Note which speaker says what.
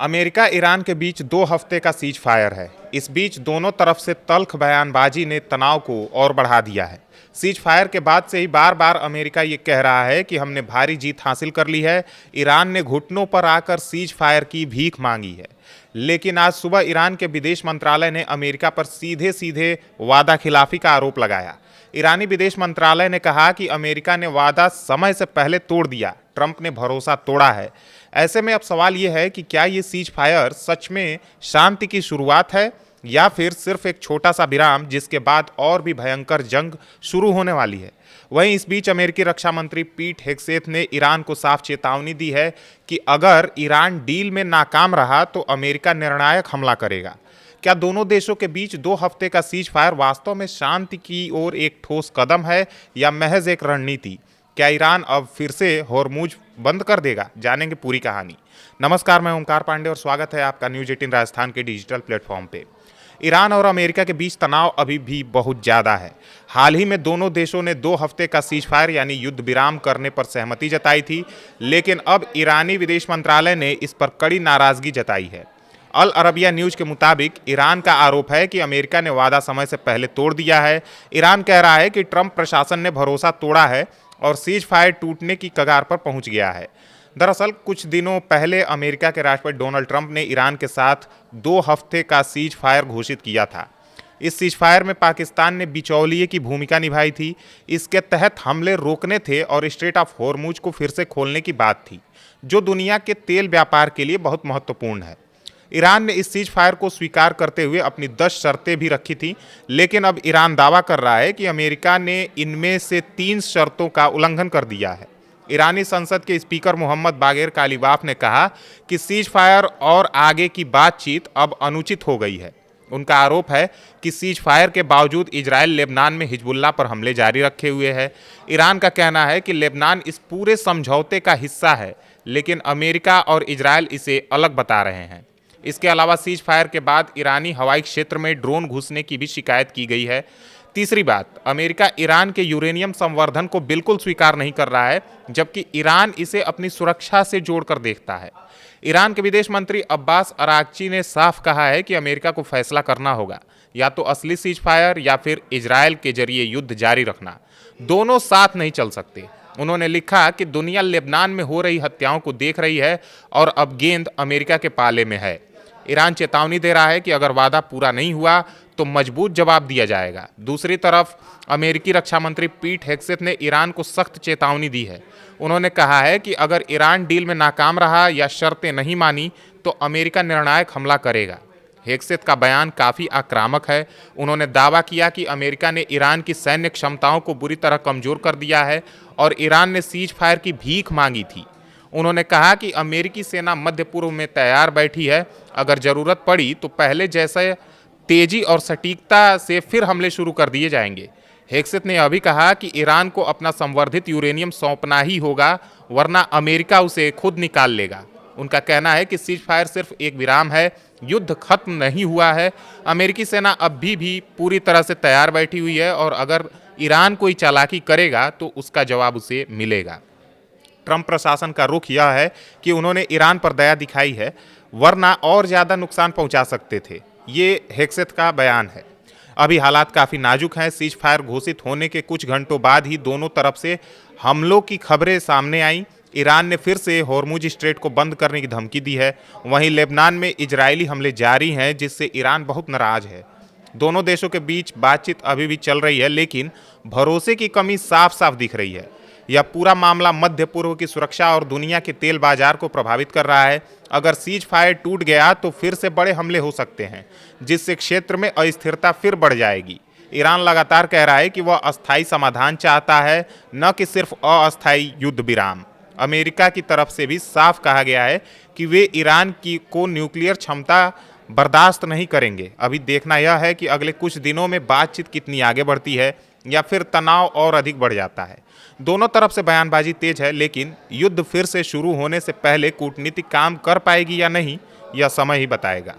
Speaker 1: America Iran के बीच 2 हफ्ते का सीज फायर है। इस बीच दोनों तरफ से तल्ख बयानबाजी ने तनाव को और बढ़ा दिया है। सीज फायर के बाद से ही बार बार अमेरिका ये कह रहा है कि हमने भारी जीत हासिल कर ली है। ईरान ने घुटनों पर आकर सीज फायर की भीख मांगी है। लेकिन आज सुबह ईरान के विदेश मंत्रालय ने अमेरिका पर सीधे सीधे वादा खिलाफी का आरोप लगाया। ईरानी विदेश मंत्रालय ने कहा कि अमेरिका ने वादा समय से पहले तोड़ दिया, ट्रंप ने भरोसा तोड़ा है। ऐसे में अब सवाल यह है कि क्या ये सीज फायर सच में शांति की शुरुआत है या फिर सिर्फ एक छोटा सा विराम जिसके बाद और भी भयंकर जंग शुरू होने वाली है। वहीं इस बीच अमेरिकी रक्षा मंत्री पीट हेगसेथ ने ईरान को साफ चेतावनी दी है कि अगर ईरान डील में नाकाम रहा तो अमेरिका निर्णायक हमला करेगा। क्या दोनों देशों के बीच 2 हफ्ते का सीज फायर वास्तव में शांति की ओर एक ठोस कदम है या महज एक रणनीति? क्या ईरान अब फिर से होर्मुज बंद कर देगा? जानेंगे पूरी कहानी। नमस्कार, मैं ओमकार पांडे और स्वागत है आपका न्यूज 18 राजस्थान के डिजिटल प्लेटफॉर्म पे। ईरान और अमेरिका के बीच तनाव अभी भी बहुत ज़्यादा है। हाल ही में दोनों देशों ने 2 हफ्ते का सीज फायर यानी युद्ध विराम करने पर सहमति जताई थी, लेकिन अब ईरानी विदेश मंत्रालय ने इस पर कड़ी नाराजगी जताई है। अल अरबिया न्यूज के मुताबिक ईरान का आरोप है कि अमेरिका ने वादा समय से पहले तोड़ दिया है। ईरान कह रहा है कि ट्रंप प्रशासन ने भरोसा तोड़ा है और सीज फायर टूटने की कगार पर पहुंच गया है। दरअसल कुछ दिनों पहले अमेरिका के राष्ट्रपति डोनाल्ड ट्रंप ने ईरान के साथ 2 हफ्ते का सीज फायर घोषित किया था। इस सीज फायर में पाकिस्तान ने बिचौलिए की भूमिका निभाई थी। इसके तहत हमले रोकने थे और स्ट्रेट ऑफ होर्मुज को फिर से खोलने की बात थी, जो दुनिया के तेल व्यापार के लिए बहुत महत्वपूर्ण है। ईरान ने इस सीज फायर को स्वीकार करते हुए अपनी 10 शर्तें भी रखी थी, लेकिन अब ईरान दावा कर रहा है कि अमेरिका ने इनमें से 3 शर्तों का उल्लंघन कर दिया है। ईरानी संसद के स्पीकर मोहम्मद बागेर कालीबाफ ने कहा कि सीज फायर और आगे की बातचीत अब अनुचित हो गई है। उनका आरोप है कि सीज फायर के बावजूद इजराइल लेबनान में हिजबुल्लाह पर हमले जारी रखे हुए है। ईरान का कहना है कि लेबनान इस पूरे समझौते का हिस्सा है, लेकिन अमेरिका और इजराइल इसे अलग बता रहे हैं। इसके अलावा सीज फायर के बाद ईरानी हवाई क्षेत्र में ड्रोन घुसने की भी शिकायत की गई है। तीसरी बात, अमेरिका ईरान के यूरेनियम संवर्धन को बिल्कुल स्वीकार नहीं कर रहा है, जबकि ईरान इसे अपनी सुरक्षा से जोड़कर देखता है। ईरान के विदेश मंत्री अब्बास अरागची ने साफ कहा है कि अमेरिका को फैसला करना होगा, या तो असली सीज फायर या फिर इजराइल के जरिए युद्ध जारी रखना। दोनों साथ नहीं चल सकते। उन्होंने लिखा कि दुनिया लेबनान में हो रही हत्याओं को देख रही है और अब गेंद अमेरिका के पाले में है। ईरान चेतावनी दे रहा है कि अगर वादा पूरा नहीं हुआ तो मजबूत जवाब दिया जाएगा। दूसरी तरफ अमेरिकी रक्षा मंत्री पीट हेगसेथ ने ईरान को सख्त चेतावनी दी है। उन्होंने कहा है कि अगर ईरान डील में नाकाम रहा या शर्तें नहीं मानी तो अमेरिका निर्णायक हमला करेगा। हेगसेथ का बयान काफ़ी आक्रामक है। उन्होंने दावा किया कि अमेरिका ने ईरान की सैन्य क्षमताओं को बुरी तरह कमज़ोर कर दिया है और ईरान ने सीज फायर की भीख मांगी थी। उन्होंने कहा कि अमेरिकी सेना मध्य पूर्व में तैयार बैठी है। अगर ज़रूरत पड़ी तो पहले जैसे तेजी और सटीकता से फिर हमले शुरू कर दिए जाएंगे। हेगसेथ ने अभी कहा कि ईरान को अपना संवर्धित यूरेनियम सौंपना ही होगा, वरना अमेरिका उसे खुद निकाल लेगा। उनका कहना है कि सीज फायर सिर्फ एक विराम है, युद्ध खत्म नहीं हुआ है। अमेरिकी सेना अब भी पूरी तरह से तैयार बैठी हुई है और अगर ईरान कोई चालाकी करेगा तो उसका जवाब उसे मिलेगा। ट्रंप प्रशासन का रुख यह है कि उन्होंने ईरान पर दया दिखाई है, वरना और ज़्यादा नुकसान पहुंचा सकते थे। ये हेगसेथ का बयान है। अभी हालात काफ़ी नाजुक हैं। सीज फायर घोषित होने के कुछ घंटों बाद ही दोनों तरफ से हमलों की खबरें सामने आईं। ईरान ने फिर से होर्मुज स्ट्रेट को बंद करने की धमकी दी है। वहीं लेबनान में इजरायली हमले जारी हैं, जिससे ईरान बहुत नाराज है। दोनों देशों के बीच बातचीत अभी भी चल रही है, लेकिन भरोसे की कमी साफ साफ दिख रही है। यह पूरा मामला मध्य पूर्व की सुरक्षा और दुनिया के तेल बाजार को प्रभावित कर रहा है। अगर सीज फायर टूट गया तो फिर से बड़े हमले हो सकते हैं, जिससे क्षेत्र में अस्थिरता फिर बढ़ जाएगी। ईरान लगातार कह रहा है कि वह अस्थायी समाधान चाहता है, न कि सिर्फ अस्थायी युद्ध विराम। अमेरिका की तरफ से भी साफ कहा गया है कि वे ईरान को न्यूक्लियर क्षमता बर्दाश्त नहीं करेंगे। अभी देखना यह है कि अगले कुछ दिनों में बातचीत कितनी आगे बढ़ती है या फिर तनाव और अधिक बढ़ जाता है। दोनों तरफ से बयानबाजी तेज है, लेकिन युद्ध फिर से शुरू होने से पहले कूटनीति काम कर पाएगी या नहीं, यह समय ही बताएगा।